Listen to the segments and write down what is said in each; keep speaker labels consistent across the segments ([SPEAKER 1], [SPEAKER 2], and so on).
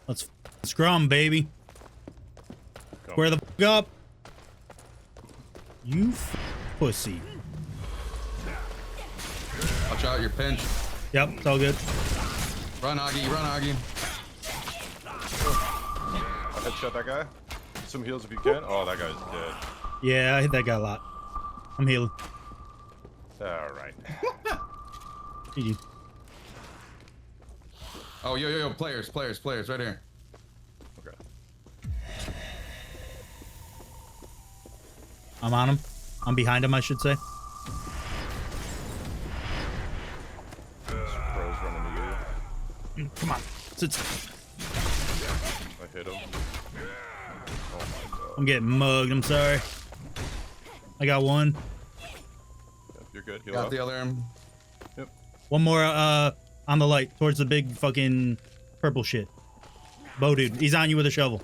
[SPEAKER 1] Let's scrum, baby. Square the f up. You pussy.
[SPEAKER 2] Watch out, you're pinched.
[SPEAKER 1] Yep, it's all good.
[SPEAKER 2] Run, Augie, run, Augie.
[SPEAKER 3] I headshot that guy. Some heals if you can. Oh, that guy's dead.
[SPEAKER 1] Yeah, I hit that guy a lot. I'm healing.
[SPEAKER 3] All right.
[SPEAKER 1] GG.
[SPEAKER 2] Oh, yo, players, right here.
[SPEAKER 3] Okay.
[SPEAKER 1] I'm on him. I'm behind him, I should say.
[SPEAKER 3] Bro's running to you.
[SPEAKER 1] Come on. Sit.
[SPEAKER 3] I hit him. Oh my god.
[SPEAKER 1] I'm getting mugged. I'm sorry. I got one.
[SPEAKER 3] Yep, you're good. Heal
[SPEAKER 2] Got
[SPEAKER 3] up.
[SPEAKER 2] the other arm.
[SPEAKER 3] Yep.
[SPEAKER 1] One more on the light towards the big fucking purple shit. Bo dude, he's on you with a shovel.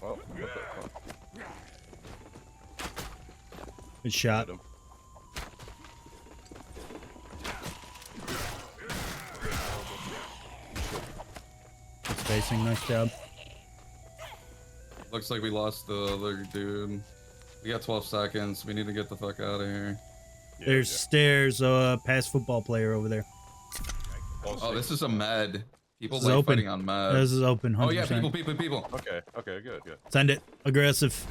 [SPEAKER 3] Well, what the fuck?
[SPEAKER 1] Good shot.
[SPEAKER 3] Hit him.
[SPEAKER 1] Good spacing. Nice job.
[SPEAKER 2] Looks like we lost the other dude. We got 12 seconds. We need to get the fuck out of here.
[SPEAKER 3] Yeah,
[SPEAKER 1] There's stairs. Past football player over there.
[SPEAKER 2] Oh, this is a med. People
[SPEAKER 1] This is
[SPEAKER 2] like
[SPEAKER 1] open.
[SPEAKER 2] fighting on med.
[SPEAKER 1] This is open. 100%.
[SPEAKER 2] Oh yeah, people.
[SPEAKER 3] Okay, okay, good.
[SPEAKER 1] Send it. Aggressive.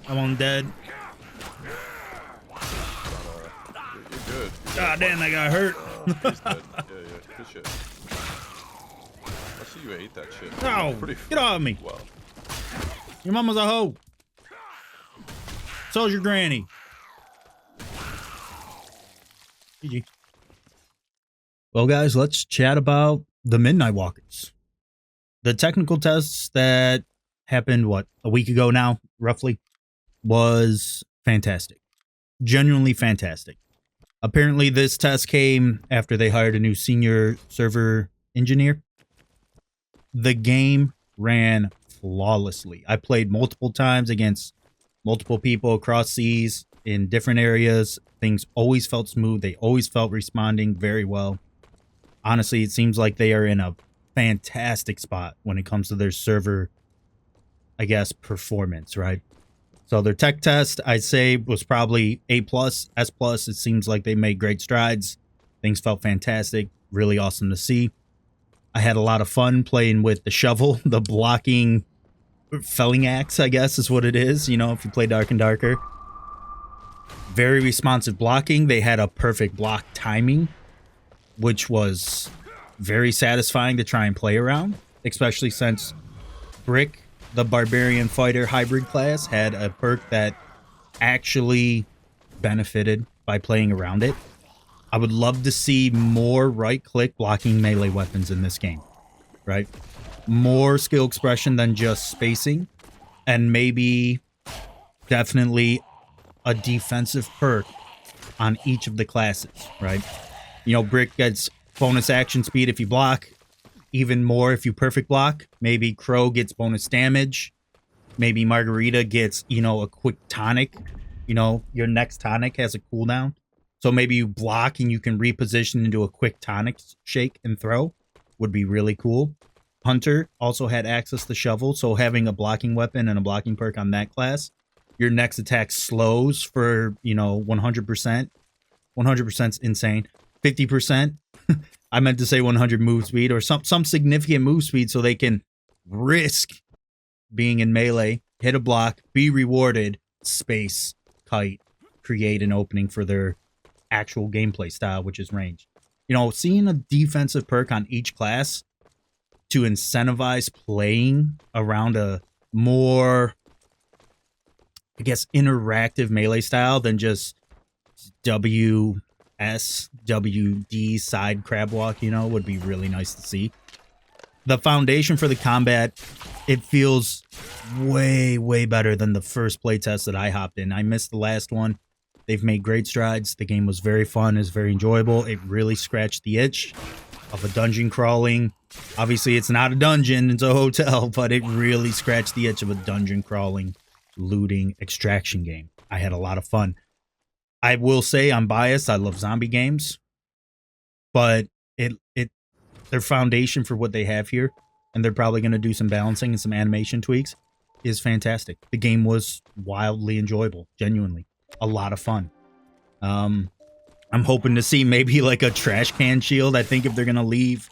[SPEAKER 1] I'm on dead.
[SPEAKER 3] You're good.
[SPEAKER 1] God damn, that guy hurt.
[SPEAKER 3] He's dead. Yeah, good shit. I see you ate that shit.
[SPEAKER 1] No,
[SPEAKER 3] Pretty
[SPEAKER 1] get off me.
[SPEAKER 3] well.
[SPEAKER 1] Your mama's a hoe. So's your granny. GG. Well, guys, let's chat about the Midnight Walkers. The technical tests that happened, what, a week ago now, roughly, was fantastic. Genuinely fantastic. Apparently, this test came after they hired a new senior server engineer. The game ran flawlessly. I played multiple times against multiple people across seas in different areas. Things always felt smooth. They always felt responding very well. Honestly, it seems like they are in a fantastic spot when it comes to their server, I guess, performance, right? So their tech test, I'd say, was probably A+, S+. It seems like they made great strides. Things felt fantastic. Really awesome to see. I had a lot of fun playing with the shovel, the blocking felling axe, I guess is what it is, you know, if you play Dark and Darker. Very responsive blocking. They had a perfect block timing, which was very satisfying to try and play around, especially since Brick, the Barbarian Fighter hybrid class, had a perk that actually benefited by playing around it. I would love to see more right-click blocking melee weapons in this game, right? More skill expression than just spacing, and maybe definitely a defensive perk on each of the classes, right? You know, Brick gets bonus action speed if you block, even more if you perfect block. Maybe Crow gets bonus damage. Maybe Margarita gets, you know, a quick tonic. You know, your next tonic has a cooldown. So maybe you block and you can reposition into a quick tonic shake and throw. Would be really cool. Hunter also had access to shovel, so having a blocking weapon and a blocking perk on that class, your next attack slows for, you know, 100%. 100% is insane. 50%. I meant to say 100 move speed, or some significant move speed, so they can risk being in melee, hit a block, be rewarded, space, kite, create an opening for their actual gameplay style, which is range. You know, seeing a defensive perk on each class to incentivize playing around a more, I guess, interactive melee style than just WD side crab walk, you know, would be really nice to see. The foundation for the combat, it feels way better than the first playtest that I hopped in. I missed the last one. They've made great strides. The game was very fun. It's very enjoyable. It really scratched the itch of a dungeon crawling. Obviously, it's not a dungeon. It's a hotel, but it really scratched the itch of a dungeon crawling, looting, extraction game. I had a lot of fun. I will say I'm biased. I love zombie games, but their foundation for what they have here, and they're probably going to do some balancing and some animation tweaks, is fantastic. The game was wildly enjoyable, genuinely a lot of fun. I'm hoping to see maybe like a trash can shield. I think if they're going to leave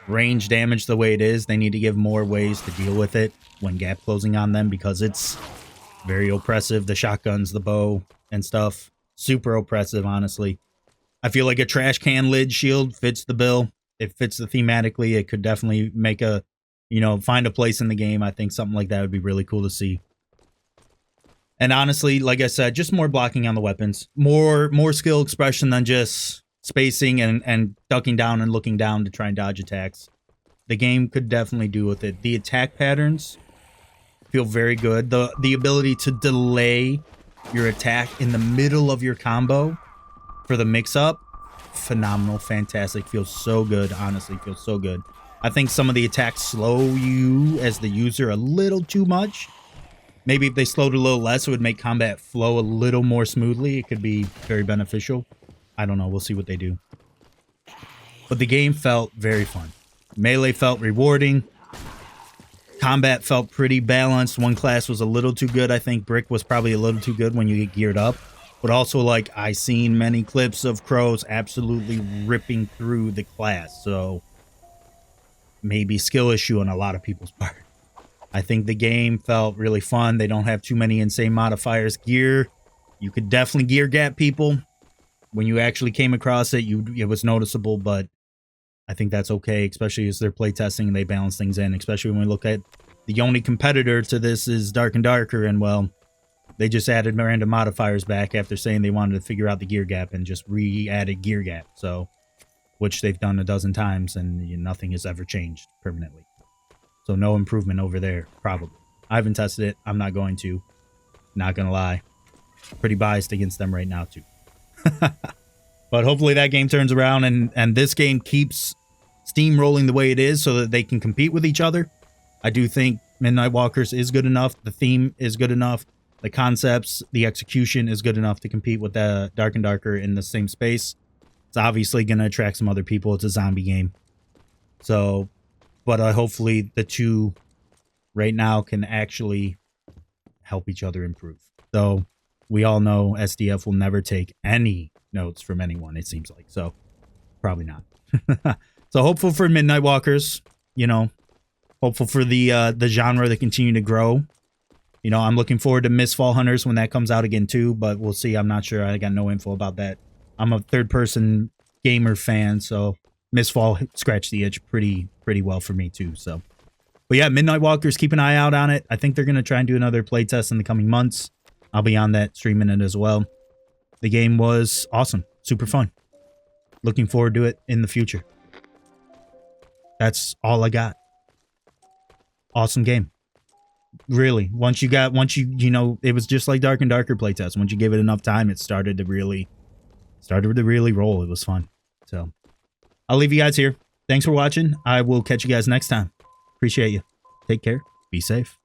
[SPEAKER 1] range damage the way it is, they need to give more ways to deal with it when gap closing on them, because it's very oppressive. The shotguns, the bow and stuff, super oppressive, honestly. I feel like a trash can lid shield fits the bill. It fits the thematically. It could definitely make a, find a place in the game. I think something like that would be really cool to see. And honestly, like I said, just more blocking on the weapons, more skill expression than just spacing and ducking down and looking down to try and dodge attacks. The game could definitely do with it. The attack patterns feel very good. The ability to delay your attack in the middle of your combo for the mix-up, phenomenal, fantastic. Feels so good, honestly, feels so good. I think some of the attacks slow you as the user a little too much. Maybe if they slowed a little less, it would make combat flow a little more smoothly. It could be very beneficial. I don't know. We'll see what they do. But the game felt very fun. Melee felt rewarding. Combat felt pretty balanced. One class was a little too good. I think Brick was probably a little too good when you get geared up. But also, like, I seen many clips of Crows absolutely ripping through the class. So maybe skill issue on a lot of people's part. I think the game felt really fun. They don't have too many insane modifiers. Gear, you could definitely gear gap people. When you actually came across it, it was noticeable, but I think that's okay, especially as they're playtesting and they balance things in, especially when we look at the only competitor to this is Dark and Darker, and well, they just added random modifiers back after saying they wanted to figure out the gear gap and just re-added gear gap, so which they've done a dozen times, and nothing has ever changed permanently. So no improvement over there, probably. I haven't tested it. I'm not going to. Not gonna lie. Pretty biased against them right now, too. But hopefully that game turns around and this game keeps steamrolling the way it is so that they can compete with each other. I do think Midnight Walkers is good enough. The theme is good enough. The concepts, the execution is good enough to compete with the Dark and Darker in the same space. It's obviously going to attract some other people. It's a zombie game. So, but hopefully the two right now can actually help each other improve. Though we all know SDF will never take any notes from anyone, it seems like. So probably not. So hopeful for Midnight Walkers, hopeful for the genre to continue to grow. I'm looking forward to Mistfall Hunters when that comes out again too, but we'll see. I'm not sure. I got no info about that. I'm a third-person gamer fan, so Mistfall scratched the itch pretty well for me too. So, but yeah, Midnight Walkers, keep an eye out on it. I think they're gonna try and do another playtest in the coming months. I'll be on that, streaming it as well. The game was awesome, super fun. Looking forward to it in the future. That's all I got. Awesome game. Really, once you it was just like Dark and Darker playtest. Once you gave it enough time, it started to really roll. It was fun. So I'll leave you guys here. Thanks for watching. I will catch you guys next time. Appreciate you. Take care. Be safe.